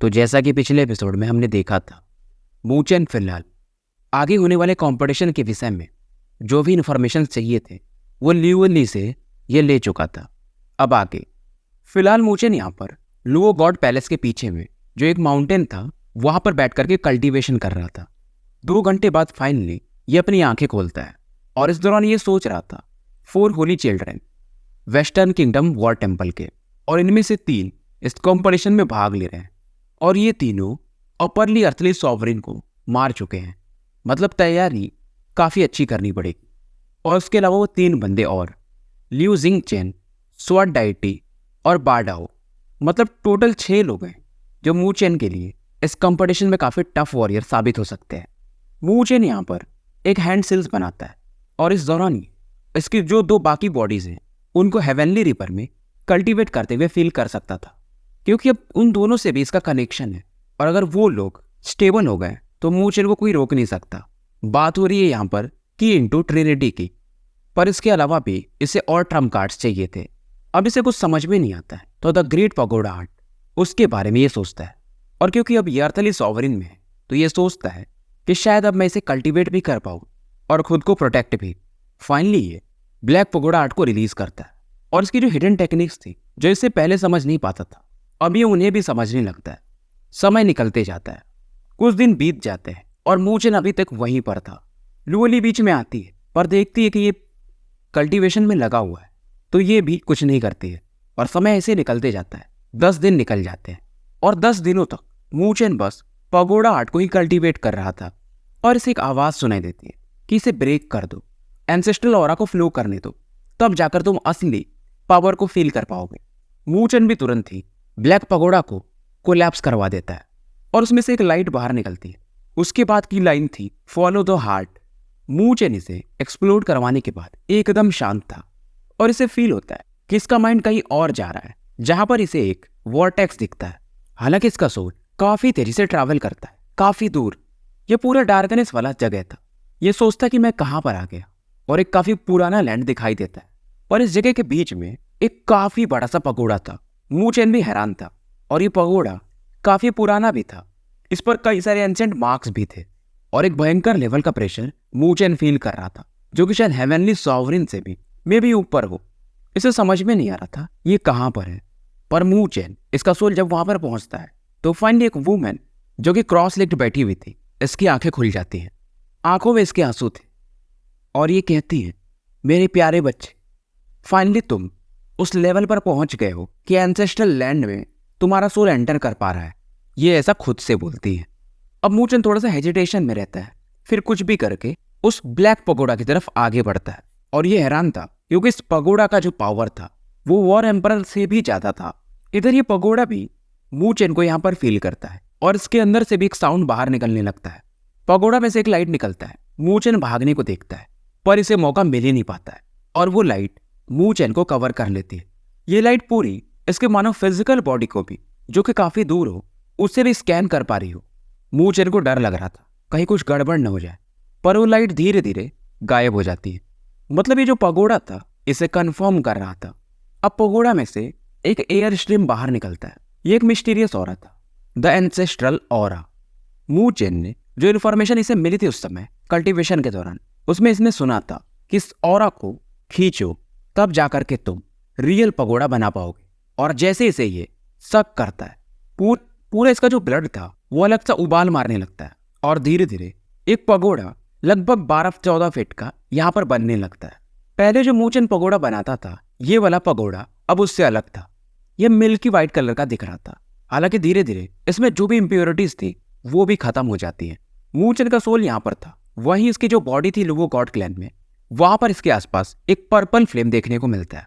तो जैसा कि पिछले एपिसोड में हमने देखा था, मूचेन फिलहाल आगे होने वाले कंपटीशन के विषय में जो भी इन्फॉर्मेशन चाहिए थे वो ल्यूओली से ये ले चुका था। अब आगे फिलहाल मूचेन यहाँ पर लुओ गॉड पैलेस के पीछे में जो एक माउंटेन था वहाँ पर बैठ करके कल्टीवेशन कर रहा था। 2 घंटे बाद फाइनली ये अपनी आंखें खोलता है और इस दौरान ये सोच रहा था 4 Holi children western kingdom war temple के, और इनमें से 3 इस कॉम्पिटिशन में भाग ले रहे हैं और ये तीनों अपर्ली अर्थली सॉवरिन को मार चुके हैं। मतलब तैयारी काफ़ी अच्छी करनी पड़ेगी। और उसके अलावा वो 3 बंदे और लियू जिंग चेन, स्वाट डाइटी और बाडाओ, मतलब टोटल 6 लोग हैं जो मूचेन के लिए इस कंपटीशन में काफ़ी टफ वॉरियर साबित हो सकते हैं। मूचेन यहाँ पर एक हैंड सिल्स बनाता है और इस दौरान ही इसकी जो 2 बाकी बॉडीज़ हैं उनको हेवनली रिपर में कल्टीवेट करते हुए फील कर सकता था, क्योंकि अब उन दोनों से भी इसका कनेक्शन है और अगर वो लोग स्टेबल हो गए तो मूचेन को कोई रोक नहीं सकता। बात हो रही है यहाँ पर की इंटू ट्रिनिटी की, पर इसके अलावा भी इसे और ट्रम्प कार्ड्स चाहिए थे। अब इसे कुछ समझ में नहीं आता है तो द ग्रेट पगोडा आर्ट उसके बारे में ये सोचता है, और क्योंकि अब ये अर्थली सॉवरिन में है तो ये सोचता है कि शायद अब मैं इसे कल्टीवेट भी कर पाऊँ और खुद को प्रोटेक्ट भी। फाइनली ये ब्लैक पगोडा आर्ट को रिलीज करता है और इसकी जो हिडन टेक्निक्स थी जो इससे पहले समझ नहीं पाता था अब ये उन्हें भी समझने लगता है। समय निकलते जाता है, कुछ दिन बीत जाते हैं और मूचेन अभी तक वहीं पर था। लुओली बीच में आती है पर देखती है कि ये कल्टीवेशन में लगा हुआ है तो ये भी कुछ नहीं करती है और समय ऐसे निकलते जाता है। 10 दिन निकल जाते हैं और 10 दिनों तक मूचेन बस पगोडा आर्ट को ही कल्टीवेट कर रहा था और इसे एक आवाज़ सुनाई देती है कि इसे ब्रेक कर दो, एंसेस्ट्रल ऑरा को फ्लो करने दो, तब जाकर तुम असली पावर को फील कर पाओगे। मूचेन भी तुरंत ही ब्लैक पगोडा को कोलैप्स करवा देता है और उसमें से एक लाइट बाहर निकलती है। उसके बाद की लाइन थी फॉलो द हार्ट। मूचेन इसे एक्सप्लोड करवाने के बाद एकदम शांत था और इसे फील होता है कि इसका माइंड कहीं और जा रहा है, जहां पर इसे एक वॉर्टेक्स दिखता है। हालांकि इसका सोल काफी तेजी से ट्रैवल करता है काफी दूर। यह पूरा डार्कनेस वाला जगह था। यह सोचता कि मैं कहां पर आ गया और एक काफी पुराना लैंड दिखाई देता है और इस जगह के बीच में एक काफी बड़ा सा पगोडा था। मूचेन भी हैरान था और ये पगोडा काफी पुराना भी था। इस पर कई सारे एंसेंट मार्क्स भी थे और एक भयंकर लेवल का प्रेशर मूचेन फील कर रहा था जो कि शायद हेवनली सॉवरिन से भी मे भी ऊपर हो। इसे समझ में नहीं आ रहा था ये कहाँ पर है। पर मूचेन इसका सोल जब वहां पर पहुंचता है तो फाइनली एक वुमेन जो कि क्रॉस लेग्ड बैठी हुई थी, इसकी आंखें खुल जाती हैं। आंखों में इसके आंसू थे और ये कहती है, मेरे प्यारे बच्चे, फाइनली तुम उस लेवल पर पहुंच गए हो कि एंसेस्ट्रल लैंड में तुम्हारा सोल एंटर कर पा रहा है। ये ऐसा खुद से बोलती है। अब मूचेन थोड़ा सा हेजिटेशन में रहता है, फिर कुछ भी करके उस ब्लैक पगोडा की तरफ आगे बढ़ता है और ये हैरान था क्योंकि इस पगोडा का जो पावर था वो वॉर एम्परर से भी ज्यादा था। इधर ये पगोडा भी मूचेन को यहाँ पर फील करता है और इसके अंदर से भी एक साउंड बाहर निकलने लगता है। पगोडा में से एक लाइट निकलता है। मूचेन भागने को देखता है पर इसे मौका मिल ही नहीं पाता है और वो लाइट मूचेन को कवर कर लेती है। ये लाइट पूरी इसके मानो फिजिकल बॉडी को भी, जो कि काफी दूर हो, उससे भी स्कैन कर पा रही हो। मूचेन को डर लग रहा था कहीं कुछ गड़बड़ न हो जाए, पर वो लाइट धीरे धीरे गायब हो जाती है। मतलब ये जो पगोडा था इसे कंफर्म कर रहा था। अब पगोडा में से एक एयर स्ट्रीम बाहर निकलता है। ये एक मिस्टीरियस ऑरा था, द एंसेस्ट्रल ऑरा। मूचेन ने जो इन्फॉर्मेशन इसे मिली थी उस समय कल्टीवेशन के दौरान, उसमें इसने सुना था कि इस ऑरा को खींचो तब जाकर के तुम रियल पगोडा बना पाओगे। और जैसे इसे ये शक करता है, पूरा इसका जो ब्लड था वो अलग सा उबाल मारने लगता है और धीरे धीरे एक पगोडा लगभग 12-14 फीट का यहाँ पर बनने लगता है। पहले जो मूचेन पगोडा बनाता था ये वाला पगोडा अब उससे अलग था। यह मिल्की वाइट कलर का दिख रहा था। हालांकि धीरे धीरे इसमें जो भी इम्प्योरिटीज थी वो भी खत्म हो जाती है। मूचेन का सोल यहाँ पर था, वहीं इसकी जो बॉडी थी लुओ गॉड क्लैन में, वहां पर इसके आसपास एक पर्पल फ्लेम देखने को मिलता है,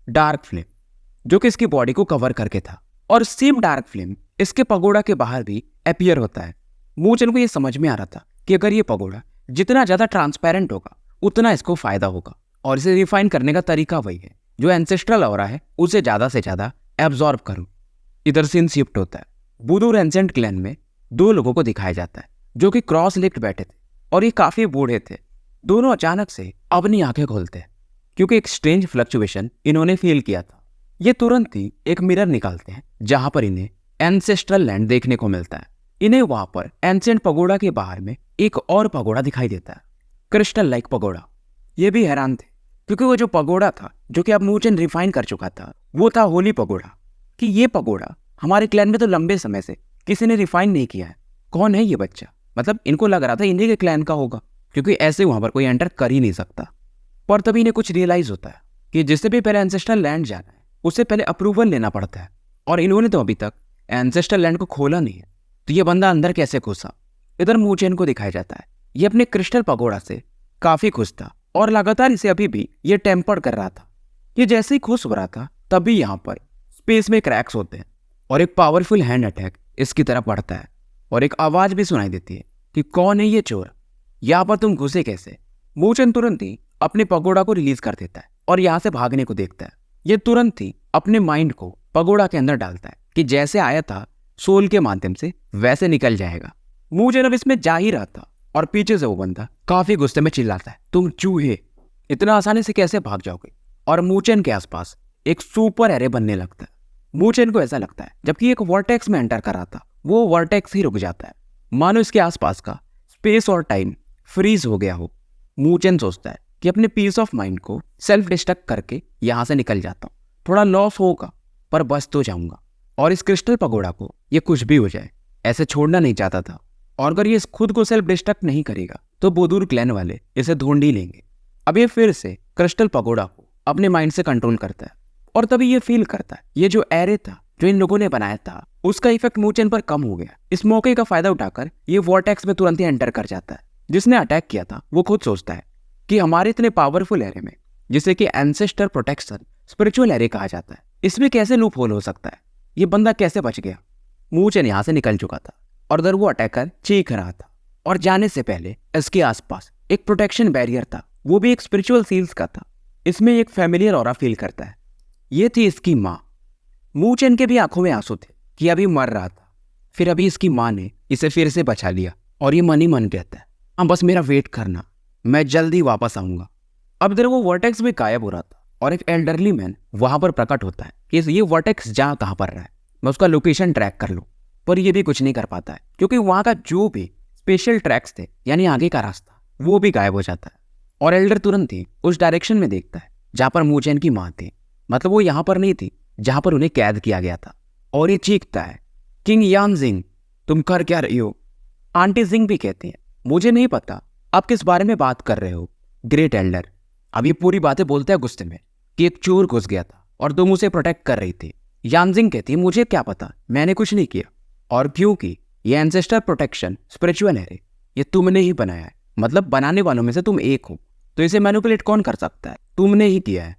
डार्क फ्लेम, जो कि इसकी बॉडी को कवर करके था। और सेम डार्क फ्लेम इसके पगोडा के बाहर भी अपीयर होता है। मूचेन को यह समझ में आ रहा था कि अगर ये पगोडा जितना ज्यादा ट्रांसपेरेंट होगा उतना इसको फायदा होगा और इसे रिफाइन करने का तरीका वही है जो एंसेस्ट्रल ऑरा है उसे ज्यादा से ज्यादा एब्जॉर्ब करूं। इधर सीन शिफ्ट होता है। बुदूर एंसेंट क्लैन में 2 लोगों को दिखाया जाता है जो कि क्रॉस लेग्ड बैठे थे और ये काफी बूढ़े थे। दोनों अचानक से अपनी आंखें खोलते हैं क्योंकि एक स्ट्रेंज फ्लक्चुएशन इन्होंने फील किया था। ये तुरंत ही एक मिरर निकालते हैं जहां पर इन्हें एंसेस्ट्रल लैंड देखने को मिलता है। इन्हें वहां पर एंशिएंट पगोड़ा के बाहर में एक और पगोड़ा दिखाई देता है, क्रिस्टल लाइक पगोड़ा। ये भी हैरान थे क्योंकि वो जो पगोड़ा था जो कि अब मूचेन रिफाइन कर चुका था वो था होली पगोड़ा। कि ये पगोड़ा हमारे क्लैन में तो लंबे समय से किसी ने रिफाइन नहीं किया है। कौन है ये बच्चा? मतलब इनको लग रहा था इन्हीं के क्लैन का होगा क्योंकि ऐसे वहां पर कोई एंटर कर ही नहीं सकता। पर तभी इन्हें कुछ रियलाइज होता है कि जिससे भी पहले एंसेस्ट्रल लैंड जाना है उससे पहले अप्रूवल लेना पड़ता है, और इन्होंने तो अभी तक एंसेस्ट्रल लैंड को खोला नहीं है, तो ये बंदा अंदर कैसे घुसा? इधर मूचेन को दिखाया जाता है ये अपने क्रिस्टल पगोड़ा से काफी खुश था और लगातार इसे अभी भी ये टेम्पर कर रहा था। ये जैसे ही खुश हो रहा था तभी यहाँ पर स्पेस में क्रैक्स होते हैं और एक पावरफुल हैंड अटैक इसकी तरफ बढ़ता है और एक आवाज भी सुनाई देती है कि कौन है ये चोर, यहाँ पर तुम घुसे कैसे? मूचेन तुरंत ही अपने पगोड़ा को रिलीज कर देता है और यहाँ से भागने को देखता है। ये तुरंत ही अपने माइंड को पगोड़ा के अंदर डालता है कि जैसे आया था सोल के माध्यम से वैसे निकल जाएगा। मूचेन अब इसमें जा ही रहा था और पीछे से वो बंदा काफी गुस्से में चिल्लाता है, तुम चूहे इतना आसानी से कैसे भाग जाओगे? और मूचेन के आसपास एक सुपर एरे बनने लगता है। मूचेन को ऐसा लगता है जबकि एक वर्टेक्स में एंटर कर रहा था वो वर्टेक्स ही रुक जाता है, मानो इसके आसपास का स्पेस और टाइम फ्रीज हो गया हो। मूचेन सोचता है कि अपने पीस ऑफ माइंड को सेल्फ डिस्ट्रक्ट करके यहां से निकल जाता हूं, थोड़ा लॉस होगा पर बच तो जाऊंगा। और इस क्रिस्टल पगोड़ा को ये कुछ भी हो जाए ऐसे छोड़ना नहीं चाहता था, और अगर ये खुद को सेल्फ डिस्ट्रक्ट नहीं करेगा तो बोदूर क्लैन वाले इसे ढूंढ ही लेंगे। अब ये फिर से क्रिस्टल पगोड़ा को अपने माइंड से कंट्रोल करता है और तभी ये फील करता है ये जो एरे था जो इन लोगों ने बनाया था उसका इफेक्ट मूचेन पर कम हो गया। इस मौके का फायदा उठाकर ये वॉर्टेक्स में तुरंत ही एंटर कर जाता है। जिसने अटैक किया था वो खुद सोचता है कि हमारे इतने पावरफुल एरे में, जिसे कि एंसेस्टर प्रोटेक्शन स्पिरिचुअल एरे कहा जाता है, इसमें कैसे लूप होल हो सकता है? ये बंदा कैसे बच गया? मूचेन यहाँ से निकल चुका था और उधर वो अटैकर चीख रहा था और जाने से पहले इसके आसपास एक प्रोटेक्शन बैरियर था, वो भी एक स्पिरिचुअल सील्स का था। इसमें एक फैमिलियर ऑरा फील करता है। ये थी इसकी माँ। मूचेन के भी आंखों में आंसू थे कि अभी मर रहा था, फिर अभी इसकी माँ ने इसे फिर से बचा लिया और ये मन ही मन कहता है हाँ बस मेरा वेट करना, मैं जल्दी वापस आऊंगा। अब इधर वो वर्टेक्स में गायब हो रहा था और एक एल्डरली मैन वहां पर प्रकट होता है कि ये वर्टेक्स जा कहाँ पर रहा है, मैं उसका लोकेशन ट्रैक कर लूँ। पर ये भी कुछ नहीं कर पाता है क्योंकि वहां का जो भी स्पेशल ट्रैक्स थे यानी आगे का रास्ता वो भी गायब हो जाता है। और एल्डर तुरंत ही उस डायरेक्शन में देखता है जहां पर मूचेन की माँ थी, मतलब वो यहाँ पर नहीं थी जहां पर उन्हें कैद किया गया था, और ये चीखता है किंग यान जिंग तुम कर क्या रही हो? आंटी जिंग भी कहती हैं मुझे नहीं पता आप किस बारे में बात कर रहे हो ग्रेट एल्डर। अब ये पूरी बातें बोलता है गुस्से में कि एक चोर घुस गया था और तुम उसे प्रोटेक्ट कर रही थी। यान जिंग कहती है मुझे क्या पता, मैंने कुछ नहीं किया, और क्योंकि ये एंसेस्टर प्रोटेक्शन स्पिरिचुअल है ये तुमने ही बनाया है, मतलब बनाने वालों में से तुम एक हो, तो इसे मैनिपुलेट कौन कर सकता है? तुमने ही किया है।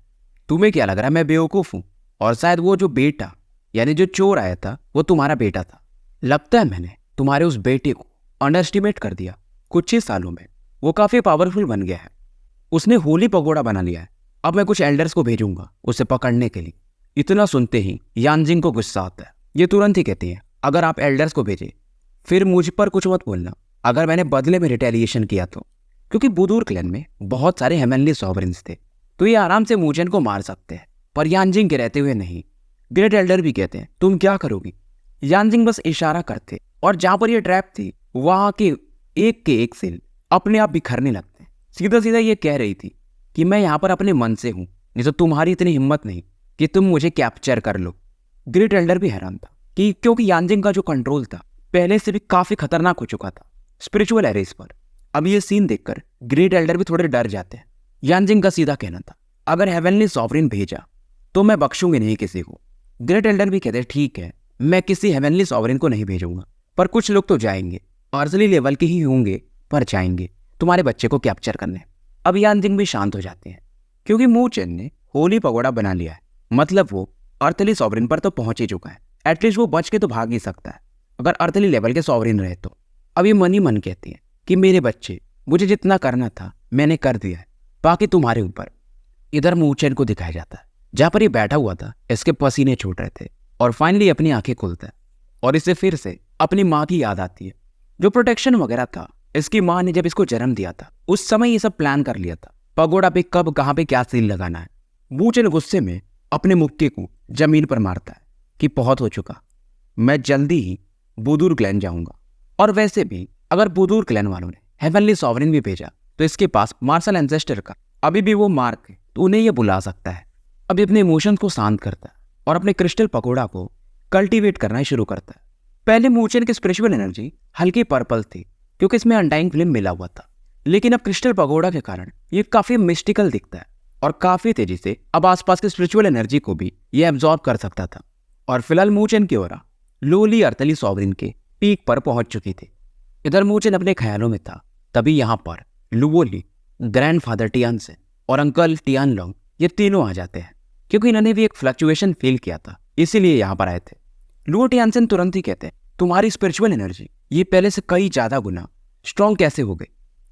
तुम्हें क्या लग रहा है मैं बेवकूफ हूं? और शायद वो जो बेटा यानी जो चोर आया था वो तुम्हारा बेटा था। लगता है मैंने तुम्हारे उस बेटे को अंडर एस्टिमेट कर दिया। कुछ ही सालों में वो काफी पावरफुल बन गया है, उसने होली पगोड़ा बना लिया है। अब मैं कुछ एल्डर्स को भेजूंगा उसे पकड़ने के लिए। इतना सुनते ही यानजिंग को गुस्सा आता है। ये तुरंत ही कहती है अगर आप एल्डर्स को भेजे फिर मुझ पर कुछ मत बोलना अगर मैंने बदले में रिटेलिएशन किया तो, क्योंकि बुदूर क्लैन में बहुत सारे हेवनली सॉवरेन्स थे तो ये आराम से मूचेन को मार सकते हैं, पर यानजिंग के रहते हुए नहीं। ग्रेट एल्डर भी कहते हैं तुम क्या करोगी? यानजिंग बस इशारा करते और जहां पर ये ट्रैप थी वहां के एक सेल अपने आप बिखरने लगते। सीधा सीधा ये कह रही थी कि मैं यहाँ पर अपने मन से हूं, नहीं तो तुम्हारी इतनी हिम्मत नहीं कि तुम मुझे कैप्चर कर लो। ग्रेट एल्डर भी हैरान था कि क्योंकि यानजिंग का जो कंट्रोल था पहले से भी काफी खतरनाक हो चुका था स्पिरिचुअल एरेस पर। अब ये सीन देखकर ग्रेट एल्डर भी थोड़े डर जाते हैं। यानजिंग का सीधा कहना था अगर हेवनली सॉवरेन भेजा तो मैं बख्शूंगी नहीं किसी को। ग्रेट एल्डर भी कहते ठीक है मैं किसी हेवनली सॉवरेन को नहीं भेजूंगा, पर कुछ लोग तो जाएंगे, अर्जली लेवल के ही होंगे पर जाएंगे तुम्हारे बच्चे को कैप्चर करने। अब यानजिंग भी शांत हो जाते हैं क्योंकि मूचेन ने होली पगोड़ा बना लिया है, मतलब वो अर्थली सॉवरेन पर तो पहुंच ही चुका है। एटलीस्ट वो बच के तो भाग ही सकता है अगर अर्थली लेवल के सॉवरेन रहे तो। अब ये मन ही मन कहती है कि मेरे बच्चे, मुझे जितना करना था मैंने कर दिया है, बाकी तुम्हारे ऊपर। इधर मूचेन को दिखाया जाता है जहां पर ये बैठा हुआ था, इसके पसीने छूट रहे थे और फाइनली अपनी आंखें खुलता है और इसे फिर से अपनी माँ की याद आती है। जो प्रोटेक्शन वगैरह था इसकी माँ ने जब इसको जन्म दिया था उस समय ये सब प्लान कर लिया था, पगोड़ा पे कब कहाँ पे क्या सील लगाना है। मूचेन गुस्से में अपने मुक्के को जमीन पर मारता है कि बहुत हो चुका, मैं जल्दी ही बुदूर क्लैन जाऊंगा। और वैसे भी अगर बुदूर क्लैन वालों ने हेवनली सॉवरेन भी भेजा तो इसके पास मार्शल एंसेस्टर का अभी भी वो मार्क है, तो उन्हें ये बुला सकता है। अभी अपने इमोशंस को शांत करता है और अपने क्रिस्टल पकोड़ा को कल्टीवेट करना शुरू करता है। पहले मूचेन की स्पिरिचुअल एनर्जी हल्की पर्पल थी क्योंकि इसमें अनडाइंग फ्लेम मिला हुआ था, लेकिन अब क्रिस्टल पगोड़ा के कारण ये काफी मिस्टिकल दिखता है और काफी तेजी से अब आसपास की स्पिरिचुअल एनर्जी को भी ये एब्जॉर्ब कर सकता था। और फिलहाल मूचेन की ओर लोली अर्थली सॉवरिन के पीक पर पहुंच चुकी थी। इधर मूचेन अपने ख्यालों में था, तभी यहाँ पर लुओली, ग्रैंडफादर टियानसेन और अंकल टियानलोंग ये तीनों आ जाते हैं, क्योंकि इन्होंने भी एक फ्लक्चुएशन फील किया था, इसीलिए यहाँ पर आए थे। लुओ टियानसेन तुरंत ही कहते हैं, तुम्हारी स्पिरिचुअल एनर्जी ये पहले से कई ज्यादा गुना स्ट्रॉन्ग कैसे हो गई,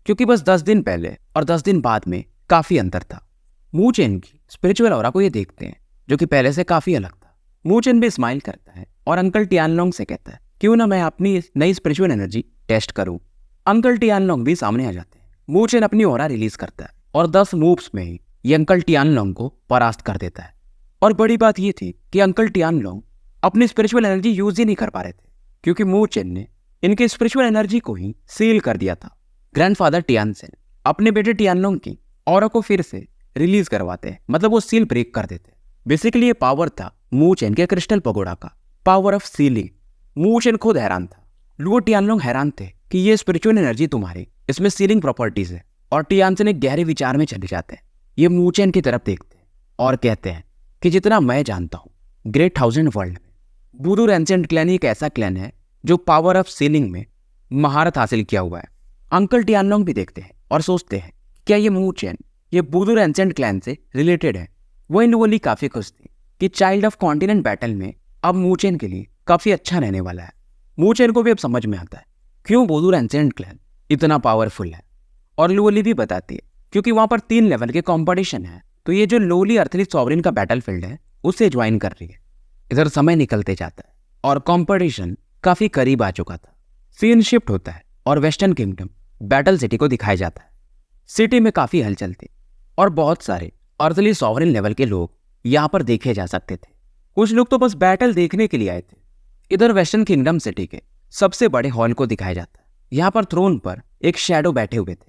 क्योंकि बस 10 दिन पहले और 10 दिन बाद में काफी अंतर था। मूचेन की स्पिरिचुअल ऑरा को ये देखते हैं, जो कि पहले से काफी अलग था। मूचेन भी स्माइल करता है और अंकल टियानलोंग से कहता है, क्यों ना मैं अपनी नई स्पिरिचुअल एनर्जी टेस्ट करूं। अंकल टियानलोंग भी सामने आ जाते हैं। मूचेन अपनी ऑरा रिलीज करता है और 10 मूव्स में ही ये अंकल टियानलोंग को परास्त कर देता है। और बड़ी बात ये थी कि अंकल टियानलोंग अपनी स्पिरिचुअल एनर्जी यूज ही नहीं कर पा रहे थे, क्योंकि मूचेन ने इनके स्पिरिचुअल एनर्जी को ही सील कर दिया था। ग्रैंडफादर टियानसेन अपने बेटे टियानलोंग की ऑरा को फिर से रिलीज करवाते हैं, मतलब वो सील ब्रेक कर देते हैं। बेसिकली ये पावर था मूचेन के क्रिस्टल पगोड़ा का, पावर ऑफ सीलिंग। मूचेन खुद हैरान था, लुओ टियानलोंग हैरान थे कि ये स्पिरिचुअल एनर्जी तुम्हारी इसमें सीलिंग प्रॉपर्टीज है। और टियानसेन एक गहरे विचार में चले जाते हैं। ये मूचेन की तरफ देखते हैं और कहते हैं कि जितना मैं जानता हूँ, ग्रेट थाउजेंड वर्ल्ड में बुदूर एंसेंट क्लैन एक ऐसा क्लैन है जो पावर ऑफ सीलिंग में महारत हासिल किया हुआ है। अंकल टियानलोंग भी देखते हैं और सोचते हैं, क्या ये मूचेन ये बुदूर एंसेंट क्लैन से रिलेटेड है। वो इन लोगों काफी खुश थी कि चाइल्ड ऑफ कॉन्टिनेंट बैटल में अब मूचेन के लिए काफी अच्छा रहने वाला है। मूचेन को भी अब समझ में आता है क्यों बुदूर एंसेंट क्लैन इतना पावरफुल है। और लोली भी बताती है, क्योंकि वहां पर 3 लेवल के कंपटीशन है, तो ये जो लोली अर्थली सॉवरिन का बैटलफील्ड है उसे ज्वाइन कर रही है। इधर समय निकलते जाता है और कंपटीशन काफी करीब आ चुका था। सीन शिफ्ट होता है और वेस्टर्न किंगडम बैटल सिटी को दिखाया जाता है। सिटी में काफी हलचल थी और बहुत सारे अर्थली सॉवरिन लेवल के लोग यहाँ पर देखे जा सकते थे। कुछ लोग तो बस बैटल देखने के लिए आए थे। इधर वेस्टर्न किंगडम सिटी के सबसे बड़े हॉल को दिखाया जाता है। यहाँ पर थ्रोन पर एक शैडो बैठे हुए थे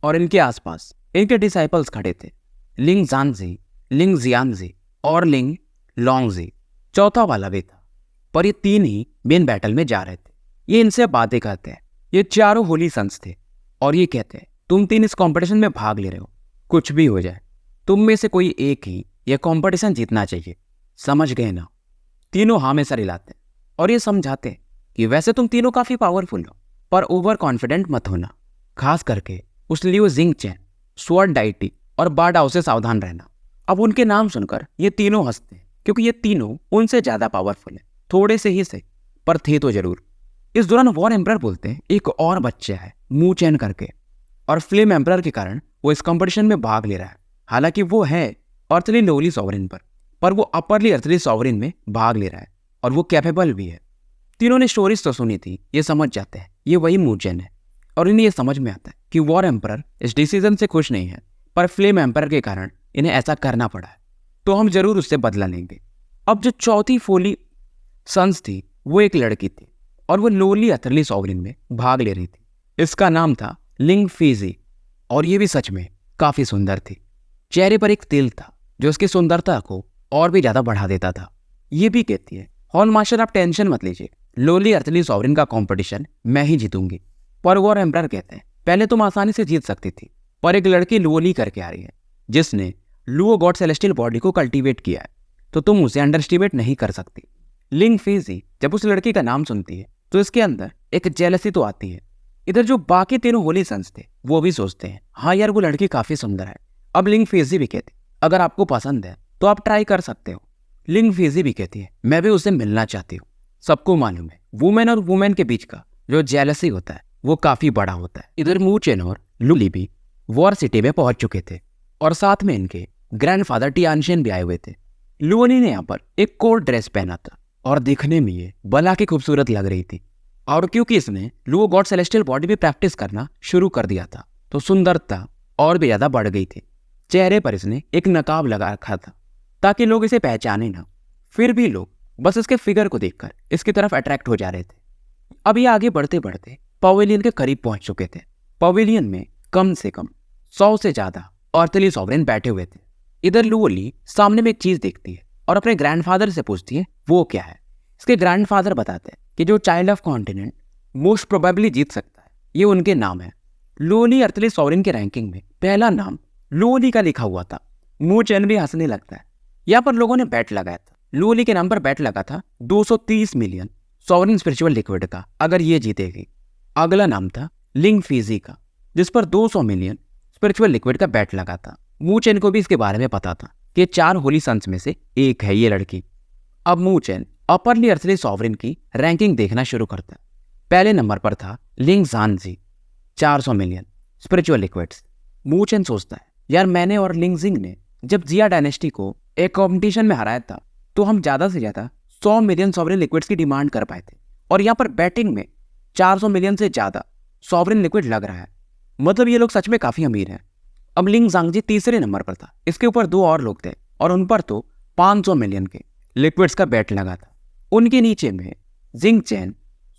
और इनके आसपास इनके डिसाइपल्स खड़े थे, लिंग जानजी, लिंग जियांजी और लिंग लॉन्गजी। चौथा वाला भी था, पर ये 3 ही मेन बैटल में जा रहे थे। ये इनसे बातें करते हैं। ये चारों होली सन्स थे और ये कहते हैं, तुम 3 इस कंपटीशन में भाग ले रहे हो, कुछ भी हो जाए तुम में से कोई एक ही ये कंपटीशन जीतना चाहिए, समझ गए ना। तीनों हाँ में सर हिलाते हैं और ये समझाते हैं कि वैसे तुम तीनों काफी पावरफुल हो, पर ओवर कॉन्फिडेंट मत होना, खास करके उस लियो जिंगचैन, स्वॉर्ड डाइटी और बाडाओ से सावधान रहना। अब उनके नाम सुनकर ये तीनों हंसते हैं, क्योंकि ये तीनों उनसे ज्यादा पावरफुल है, थोड़े से ही सही पर थे तो जरूर। इस दौरान वॉर एम्परर बोलते हैं, एक और बच्चा है मूचेन करके, और फ्लेम एम्परर के कारण वो इस कंपटीशन में भाग ले रहा है। हालांकि वो है अर्थली लोली सॉवरिन पर वो अपरली अर्थली सॉवरिन में भाग ले रहा है और वो कैपेबल भी है। तीनों ने स्टोरीज तो सुनी थी, ये समझ जाते हैं ये वही मूचेन है। और इन्हें ये समझ में आता है कि वॉर एम्परर इस डिसीजन से खुश नहीं है, पर फ्लेम एम्परर के कारण इन्हें ऐसा करना पड़ा है, तो हम जरूर उससे बदला लेंगे। अब जो चौथी फोली सन्स थी वो एक लड़की थी और वो लोली अर्थली सॉवरिन में भाग ले रही थी। इसका नाम था लिंग फीजी और ये भी सच में काफी सुंदर थी। चेहरे पर एक तिल था जो उसकी सुंदरता को और भी ज्यादा बढ़ा देता था। ये भी कहती है, हॉल मास्टर आप टेंशन मत लीजिए, लोली अर्थली सॉवरिन का कंपटीशन मैं ही जीतूंगी। पर वॉर एम्परर कहते हैं, पहले तुम आसानी से जीत सकती थी, पर एक लड़की लोली करके आ रही है जिसने लुओ गॉड सेलेस्टियल बॉडी को कल्टीवेट किया है, तो तुम उसे अंडरस्टिमेट नहीं कर सकती। लिंग फीजी जब उस लड़की का नाम सुनती है तो इसके अंदर एक जेलसी तो आती है। इधर जो बाकी तीनों होली सन्स थे वो भी सोचते हैं, हाँ यार वो लड़की काफी सुंदर है। अब लिंग फीजी भी कहती, अगर आपको पसंद है तो आप ट्राई कर सकते हो। लिंग फीजी भी कहती है, मैं भी उससे मिलना चाहती हूँ। सबको मालूम है वुमेन और वुमेन के बीच का जो जेलसी होता है वो काफी बड़ा होता है। इधर मूचेन और लुली भी वॉर सिटी में पहुंच चुके थे और साथ में इनके ग्रैंडफादर टियानशेन भी आए हुए थे। लुओनी ने यहाँ पर एक कोट ड्रेस पहना था और दिखने में ये बला की खूबसूरत लग रही थी। और क्योंकि इसने लुओ गॉड सेलेस्टियल बॉडी भी प्रैक्टिस करना शुरू कर दिया था, तो सुंदरता और भी ज्यादा बढ़ गई थी। चेहरे पर इसने एक नकाब लगा रखा था ताकि लोग इसे पहचाने ना। फिर भी लोग बस इसके फिगर को देखकर इसकी तरफ अट्रैक्ट हो जा रहे थे। अब ये आगे बढ़ते बढ़ते पवेलियन के करीब पहुंच चुके थे। पवेलियन में कम से कम 100 से ज्यादा अर्थली सॉवरेन बैठे हुए थे। इधर लुओली सामने में एक चीज देखती है और अपने ग्रैंडफादर से पूछती है वो क्या है। इसके ग्रैंडफादर बताते हैं कि जो child of continent most probably जीत सकता है ये उनके नाम है। लुओली अर्थली सॉवरेन के रैंकिंग में पहला नाम लुओली का लिखा हुआ था। मू चैन भी हंसने लगता है। यहाँ पर लोगों ने बैट लगाया था। लुओली के नाम पर बैट लगा था 230 मिलियन सॉवरेन स्पिरिचुअल लिक्विड का, अगर ये जीतेगी। अगला नाम था लिंग फीजी का, जिस पर 200 मिलियन स्पिरिचुअल लिक्विड का बैट लगा था। मू चैन को भी इसके बारे में पता था कि 4 होली सन्स में से एक है ये लड़की। अब मू चैन अपर्ली अर्थली सॉवरेन की रैंकिंग देखना शुरू करता है। पहले नंबर पर था लिंग जानजी, 400 मिलियन स्पिरिचुअल लिक्विड्स। मू चैन सोचता है यार मैंने और लिंग जिंग ने जब जिया डायनेस्टी को एक कॉम्पिटिशन में हराया था तो हम ज्यादा से ज्यादा 100 मिलियन सॉवरेन लिक्विड्स की डिमांड कर पाए थे, और यहाँ पर बैटिंग में 400 मिलियन से ज्यादा सॉवरेन लिक्विड लग रहा है। मतलब ये लोग सच में काफी अमीर हैं। अब लिंग जांगजी तीसरे नंबर पर था। इसके ऊपर 2 और लोग थे और उन पर तो 500 मिलियन के लिक्विड्स का बैट लगा था। उनके नीचे में जिंग चैन,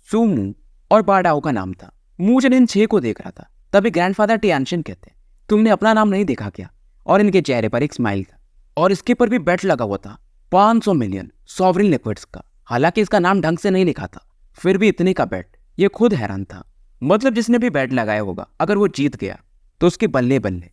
सुमू और बाडाओ का नाम था। मू चैन इन 6 को देख रहा था। तभी ग्रैंडफादर टियानशिन कहते हैं तुमने अपना नाम नहीं देखा क्या? और इनके चेहरे पर एक स्माइल था और इसके पर भी बैट लगा हुआ था 500 मिलियन सॉवरेन लिक्विड्स का। हालांकि इसका नाम ढंग से नहीं लिखा था, फिर भी इतने का बैट, ये खुद हैरान था। मतलब जिसने भी बैट लगाया होगा अगर वो जीत गया तो उसके बल्ले बल्ले।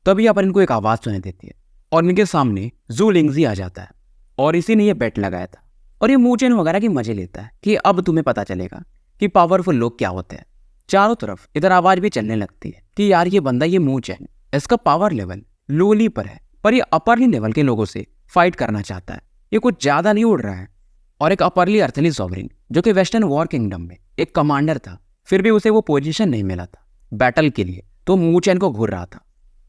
तभी यहाँ पर इनको एक आवाज सुनाई देती है और इनके सामने जू लिंगजी आ जाता है और इसी ने ये बैट लगाया था। और ये मू चैन वगैरह की मजे लेता है कि अब तुम्हें पता चलेगा कि पावरफुल लोग क्या होते हैं। चारों तरफ इधर आवाज भी चलने लगती है कि यार ये बंदा, ये मू चैन, इसका पावर लेवल लोली पर है, पर ये अपरली लेवल के लोगों से फाइट करना चाहता है। ये कुछ ज्यादा नहीं उड़ रहा है। और एक अपरली अर्थली सॉवरेन जो कि वेस्टर्न वॉर किंगडम में एक कमांडर था, फिर भी उसे वो पोजीशन नहीं मिला था बैटल के लिए, तो मू चैन को घूर रहा था।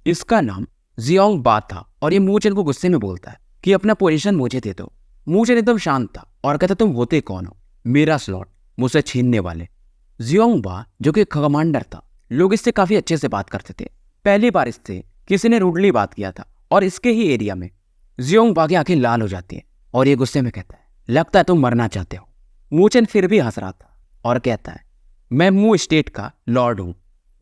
इसका नाम जियोंग बा था और ये मू चैन को गुस्से में बोलता है कि अपना पोजीशन मुझे दे दो। मू चैन एकदम शांत था और कहता तुम होते कौन हो, मेरा स्लॉट मुझसे छीनने वाले। जियोंग बा जो कि कमांडर था, लोग इससे काफी अच्छे से बात करते थे। पहली बार इससे किसी ने रूडली बात किया था और इसके ही एरिया में जियोंग बा की आंखें लाल हो जाती है और ये गुस्से में कहता है लगता है तुम मरना चाहते हो। मू चैन फिर भी हंस रहा था और कहता है मैं मू स्टेट का लॉर्ड हूं,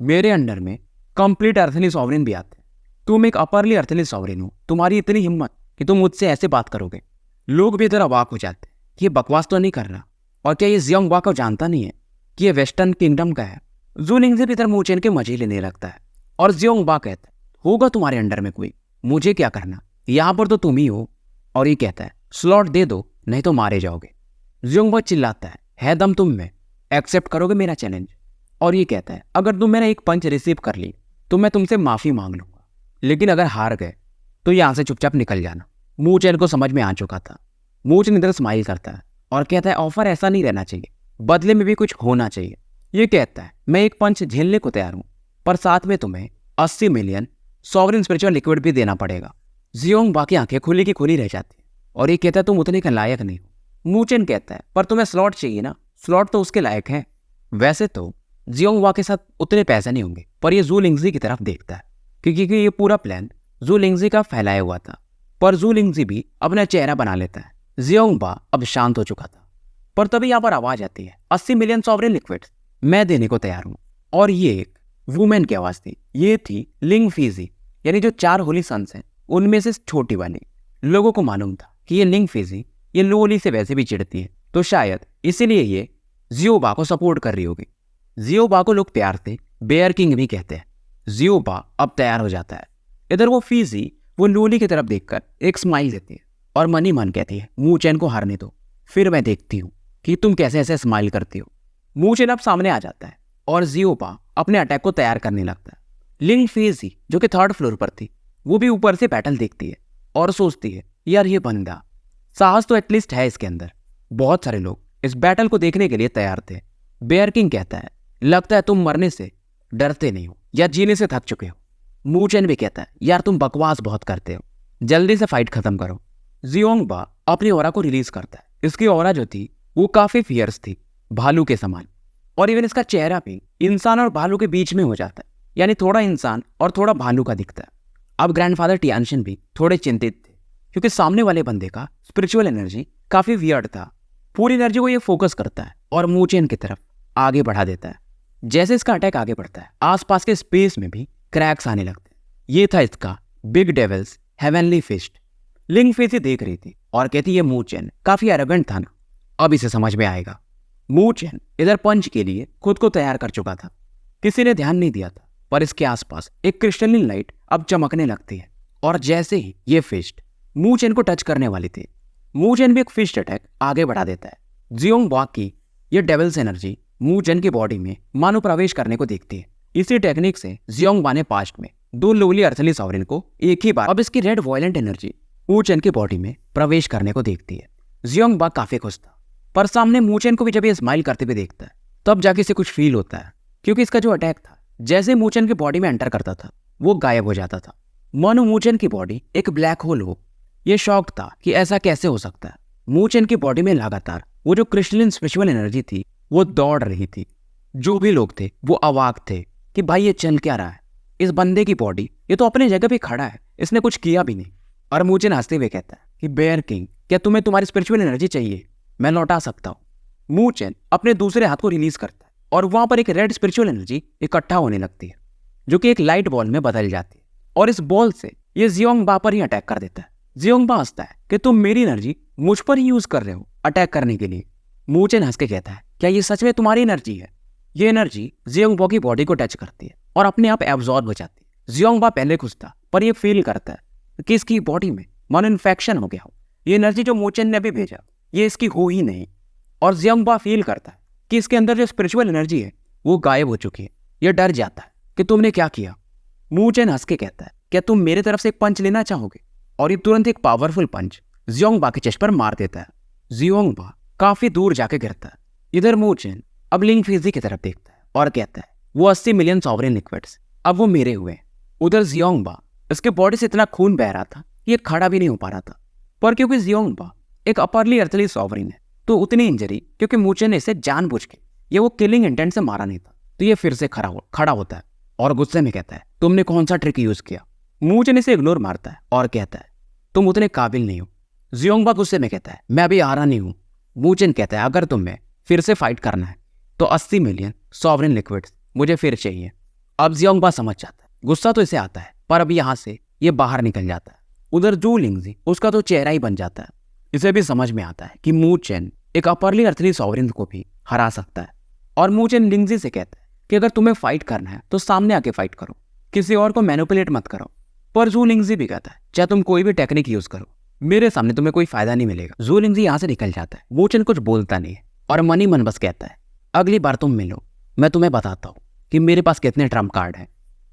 मेरे अंडर में कंप्लीट अर्थली सॉवरेन भी आते हैं। तुम एक अपरली अर्थली सॉवरेन हो, तुम्हारी इतनी हिम्मत कि तुम मुझसे ऐसे बात करोगे। लोग भी इधर अवाक हो जाते हैं कि ये बकवास तो नहीं कर रहा, और क्या ये जियोंग बा को जानता नहीं है कि ये वेस्टर्न किंगडम का है। जू लिंगजी भी इधर मू चैन के मजे लेने लगता है और जियोंग बा कहता है होगा तुम्हारे अंडर में कोई, मुझे क्या करना, यहाँ पर तो तुम ही हो। और ये कहता है स्लॉट दे दो नहीं तो मारे जाओगे। जियोंग बा चिल्लाता है दम तुम में, एक्सेप्ट करोगे मेरा चैलेंज? और ये कहता है अगर तुम मेरा एक पंच रिसीव कर ली तो मैं तुमसे माफी मांग लूंगा, लेकिन अगर हार गए तो यहाँ से चुपचाप निकल जाना। मू चैन को समझ में आ चुका था। मू चैन इधर स्माइल करता है और कहता है ऑफर ऐसा नहीं रहना चाहिए, बदले में भी कुछ होना चाहिए। ये कहता है मैं एक पंच झेलने को तैयार हूं, पर साथ में तुम्हें 80 मिलियन सॉवरेन स्पिरिचुअल लिक्विड भी देना पड़ेगा। जियोंग बा की आंखें खुली की खुली रह जाती है और ये कहता है तुम उतने के लायक नहीं हो। मू चैन कहता है पर तुम्हें स्लॉट चाहिए ना, स्लॉट तो उसके लायक है। वैसे तो जियोंग बा के साथ उतने पैसे नहीं होंगे, पर ये जू लिंगजी की तरफ देखता है क्योंकि ये पूरा प्लान जू लिंगजी का फैलाया हुआ था। पर जू लिंगजी भी अपना चेहरा बना लेता है। जियोंग बा अब शांत हो चुका था, पर तभी यहाँ पर आवाज आती है 80 मिलियन सॉवरेन लिक्विड्स मैं देने को तैयार हूं। और ये एक वुमेन की आवाज थी। ये थी लिंग फीजी, यानी जो 4 होली सन्स हैं उनमें से छोटी वाली। लोगों को मालूम था कि ये लिंग फीजी ये लोली से वैसे भी चिढ़ती है, तो शायद इसीलिए ये जियो बा को सपोर्ट कर रही होगी। जियो बा को लोग प्यार से बेयर किंग भी कहते हैं। जियो बा अब तैयार हो जाता है। इधर वो फीजी वो लोली की तरफ देखकर एक स्माइल देती है और मन ही मन कहती है मू चैन को हारने दो, फिर मैं देखती हूँ कि तुम कैसे ऐसे स्माइल करती हो। मू चैन अब सामने आ जाता है और जियो बा अपने अटैक को तैयार करने लगता है। लिंग फीजी जो कि 3rd फ्लोर पर थी, वो भी ऊपर से बैटल देखती है और सोचती है यार ये बंदा साहस तो एटलीस्ट है इसके अंदर। बहुत सारे लोग इस बैटल को देखने के लिए तैयार थे। बेयर किंग कहता है लगता है तुम मरने से डरते नहीं हो या जीने से थक चुके हो। मू चैन भी कहता है यार तुम बकवास बहुत करते हो, जल्दी से फाइट खत्म करो। जियोंग बा अपनी ऑरा को रिलीज करता है। इसकी ऑरा जो थी वो काफी फियर्स थी, भालू के समान, और इवन इसका चेहरा भी इंसान और भालू के बीच में हो जाता है, यानी थोड़ा इंसान और थोड़ा भालू का दिखता है। अब ग्रैंडफादर टियानशिन भी थोड़े चिंतित थे क्योंकि सामने वाले बंदे का स्पिरिचुअल एनर्जी काफी वियर्ड था। पूरी एनर्जी को ये फोकस करता है और मूचेन की तरफ आगे बढ़ा देता है। जैसे इसका अटैक आगे बढ़ता है, आसपास के स्पेस में भी क्रैक्स आने लगते हैं। ये था इसका बिग डेविल्स हेवनली फिस्ट। लिंग फेसी देख रही थी और कहती ये मूचेन काफी एरोगेंट था ना, अब इसे समझ में आएगा। मूचेन इधर पंच के लिए खुद को तैयार कर चुका था। किसी ने ध्यान नहीं दिया था, पर इसके आसपास एक क्रिस्टलिन लाइट अब चमकने लगती है और जैसे ही ये फिस्ट मूचेन को टच करने वाली थी, मूचेन भी एक फिस्ट अटैक आगे बढ़ा देता है। जियोंगबा की ये डेविल्स एनर्जी मूचेन की बॉडी में मानो प्रवेश करने को देखती है। इसी टेक्निक से जियोंगबा ने पास्ट में 2 लोली अर्थली सॉवरेन को एक ही बार अब इसकी रेड वॉयलेंट एनर्जी मूचेन की बॉडी में प्रवेश करने को देखती है। जियोंगबा काफी खुश था, पर सामने मूचेन को भी जब ये स्माइल करते हुए देखता है तब जाके इसे कुछ फील होता है, क्योंकि इसका जो अटैक था जैसे मूचेन की बॉडी में एंटर करता था वो गायब हो जाता था, मानो मूचेन की बॉडी एक ब्लैक होल हो। ये शॉक था कि ऐसा कैसे हो सकता है। मूचेन की बॉडी में लगातार वो जो क्रिस्टलिन स्पिरिचुअल एनर्जी थी वो दौड़ रही थी। जो भी लोग थे वो अवाक थे कि भाई ये चल क्या रहा है, इस बंदे की बॉडी ये तो अपने जगह पे खड़ा है, इसने कुछ किया भी नहीं। और मूचेन हंसते हुए कहता है कि बेयर किंग, क्या तुम्हें तुम्हारी स्पिरिचुअल एनर्जी चाहिए? मैं लौटा सकता हूँ। मूचेन अपने दूसरे हाथ को रिलीज करता है और वहां पर एक रेड स्पिरिचुअल एनर्जी इकट्ठा होने लगती है, जो कि एक लाइट बॉल में बदल जाती है और इस बॉल से ये जियोंगबा पर ही अटैक कर देता है। जियोंगबा हंसता है कि तुम मेरी एनर्जी मुझ पर ही यूज कर रहे हो अटैक करने के लिए। मूचेन हंस के कहता है क्या ये सच में तुम्हारी एनर्जी है? ये एनर्जी जियोंगबा की बॉडी को टच करती है और अपने आप एब्जॉर्ब हो जाती है। जियोंगबा पहले खुश था, पर ये फील करता है कि इसकी बॉडी में मानो इन्फेक्शन हो गया हो। ये एनर्जी जो मूचेन ने भी भेजा ये इसकी हो ही नहीं। और जियोंगबा फील करता है कि इसके अंदर जो स्पिरिचुअल एनर्जी है वो गायब हो चुकी है। ये डर जाता है कि तुमने क्या किया। मूचेन हंस के कहता है क्या तुम मेरे तरफ से एक पंच लेना चाहोगे? और ये तुरंत एक पावरफुल पंच जियोंगबा के चेस्ट पर मार देता है। जियोंगबा काफी दूर जाके गिरता है। इधर मूचेन अब लिंग फेजी की तरफ देखता है और कहता है वो 80 मिलियन सॉवरेन लिक्विड्स अब वो मेरे हुए। उधर जियोंगबा इसके बॉडी से इतना खून बह रहा था ये खड़ा भी नहीं हो पा रहा था, पर क्योंकि जियोंगबा एक अपरली अर्थली सॉवरेन है तो उतनी इंजरी क्योंकि मूचेन ने इसे जानबूझ के ये वो किलिंग इंटेंट से मारा नहीं था, तो ये फिर से खड़ा होता है और गुस्से में कहता है तुमने कौन सा ट्रिक यूज किया? मूचेन इसे इग्नोर मारता है और कहता है तुम उतने काबिल नहीं हो। जियोंगबा गुस्से में कहता है मैं अभी आ रहा नहीं हूँ। मूचेन कहता है अगर तुम्हें फिर से फाइट करना है तो 80 मिलियन सॉवरेन लिक्विड्स मुझे फिर चाहिए। अब जियोंगबा समझ जाता है, गुस्सा तो इसे आता है पर अब यहाँ से ये बाहर निकल जाता है। उधर जू लिंगजी उसका तो चेहरा ही बन जाता है। इसे भी समझ में आता है कि मूचेन एक अपरली अर्थली सॉवरेन को भी हरा सकता है। और मूचेन लिंगजी से कहता है कि अगर तुम्हें फाइट करना है तो सामने आके फाइट करो, किसी और को मैनिपुलेट मत करो। पर जू लिंगजी भी कहता है चाहे तुम कोई भी टेक्निक यूज करो, मेरे सामने तुम्हें कोई फायदा नहीं मिलेगा। जू लिंगजी यहाँ से निकल जाता है। मूचेन कुछ बोलता नहीं है और मन ही मन बस कहता है अगली बार तुम मिलो मैं तुम्हें बताता हूँ कि मेरे पास कितने ट्रम्प कार्ड हैं।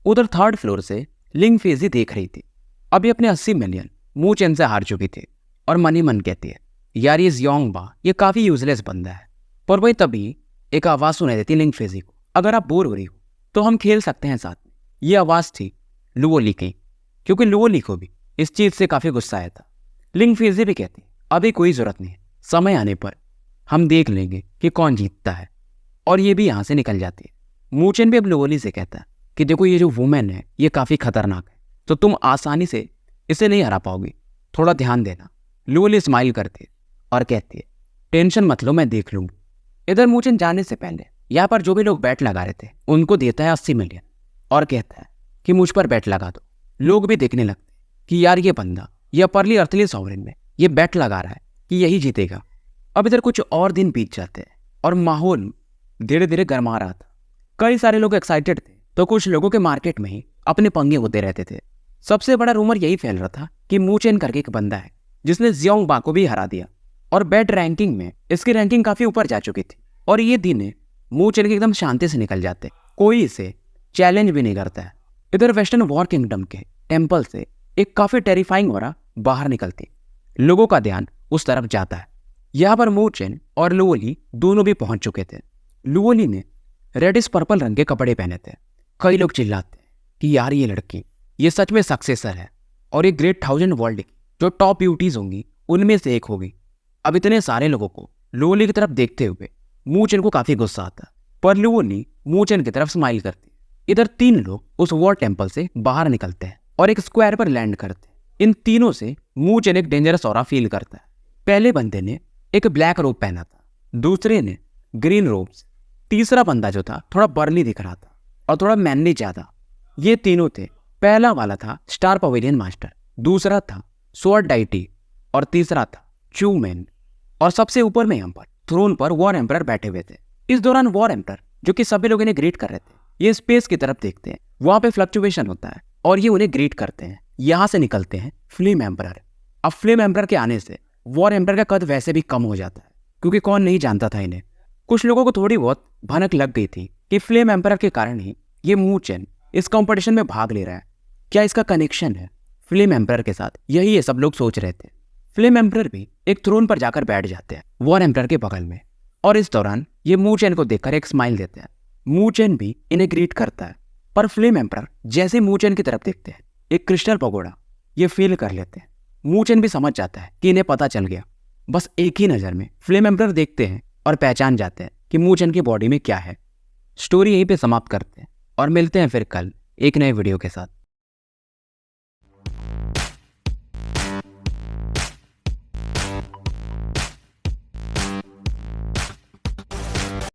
उधर 3rd फ्लोर से लिंग फेजी देख रही थी। अभी अपने 80 मिलियन मूचेन से हार चुकी थी और मन ही मन कहती है यार ये जियोंगबा ये काफी यूजलेस बंदा है। पर वही तभी एक आवाज सुनाई देती लिंग फेजी को, अगर आप बोर हो रही हो तो हम खेल सकते हैं साथ में। ये आवाज थी लुओली की, क्योंकि लुओली को भी इस चीज से काफी गुस्सा आया था। लिंग फेजी भी कहती अभी कोई जरूरत नहीं है, समय आने पर हम देख लेंगे कि कौन जीतता है। और ये भी यहाँ से निकल जाती है। मूचेन भी अब लुओली से कहता है कि देखो ये जो वुमेन है ये काफी खतरनाक है, तो तुम आसानी से इसे नहीं हरा पाओगी, थोड़ा ध्यान देना। लुओली स्माइल करती है और कहती है टेंशन मत लो मैं देख लूंगी। इधर मूचेन जाने से पहले यहाँ पर जो भी लोग बैट लगा रहे थे उनको देता है 80 मिलियन और कहता है कि मुझ पर बैट लगा दो। लोग भी देखने लगते कि यार ये बंदा ये अपरली अर्थली सॉवरेन में ये बैट लगा रहा है कि यही जीतेगा। अब इधर कुछ और दिन बीत जाते हैं और माहौल धीरे धीरे गर्मा रहा था। कई सारे लोग एक्साइटेड थे तो कुछ लोगों के मार्केट में ही अपने पंगे होते रहते थे। सबसे बड़ा रूमर यही फैल रहा था कि मूचेन करके एक बंदा है जिसने जियोंगबा को भी हरा दिया और बैट रैंकिंग में इसकी रैंकिंग काफी ऊपर जा चुकी थी। और ये दिन मूचेन के एकदम शांति से निकल जाते, कोई इसे चैलेंज भी नहीं करता है। इधर वेस्टर्न वॉर किंगडम के टेम्पल से एक काफी टेरिफाइंग ऑरा बाहर निकलती, लोगों का ध्यान उस तरफ जाता है। यहाँ पर मूचेन और लुओली दोनों भी पहुंच चुके थे। लुओली ने रेडिश पर्पल रंग के कपड़े पहने थे। कई लोग चिल्लाते हैं कि यार ये लड़की ये सच में सक्सेसर है और ये ग्रेट 1000 वर्ल्ड की जो टॉप ब्यूटीज होंगी उनमें से एक होगी। अब इतने सारे लोगों को लुओली की तरफ देखते हुए मूचेन को काफी गुस्सा आता, पर लुओली मूचेन की तरफ स्माइल करती। इधर 3 लोग उस वॉर टेम्पल से बाहर निकलते हैं और एक स्क्वायर पर लैंड करते हैं। इन तीनों से मूचेन एक डेंजरस ऑरा फील करता है। पहले बंदे ने एक ब्लैक रोब पहना था, दूसरे ने ग्रीन रोब्स, तीसरा बंदा जो था थोड़ा बर्ली दिख रहा था और थोड़ा मैनली ज्यादा। ये तीनों थे। पहला वाला था स्टार पवेलियन मास्टर, दूसरा था स्वॉर्ड डाइटी और तीसरा था चूमैन। और सबसे ऊपर में एम्पर थ्रोन पर वॉर एम्परर बैठे हुए थे। इस दौरान वॉर एम्परर, जो कि सभी लोग इन्हें ग्रीट कर रहे थे, ये स्पेस की तरफ देखते हैं, वहां पे फ्लक्चुएशन होता है और ये उन्हें ग्रीट करते हैं। यहां से निकलते हैं फ्लेम एम्परर। अब फ्लेम एम्परर के आने से वॉर एम्परर का कद वैसे भी कम हो जाता है, क्योंकि कौन नहीं जानता था इन्हें। कुछ लोगों को थोड़ी बहुत भनक लग गई थी कि फ्लेम एम्परर के कारण ही ये मू चेन इस कंपटीशन में भाग ले रहा है, क्या इसका कनेक्शन है फ्लेम एम्परर के साथ। यही ये सब लोग सोच रहे थे। फ्लेम एम्परर भी एक थ्रोन पर जाकर बैठ जाते हैं वॉर एम्परर के बगल में, और इस दौरान ये मू चेन को देखकर एक स्माइल देते हैं। मू चेन भी इन्हें ग्रीट करता है, पर फ्लेम एम्परर जैसे मू चेन की तरफ देखते हैं, एक क्रिस्टल पगोड़ा ये फील कर लेते हैं। मू चेन भी समझ जाता है कि इन्हें पता चल गया। बस एक ही नज़र में फ्लेम एम्परर देखते हैं और पहचान जाते हैं कि मू चेन की बॉडी में क्या है। स्टोरी यहीं पे समाप्त करते हैं और मिलते हैं फिर कल एक नए वीडियो के साथ।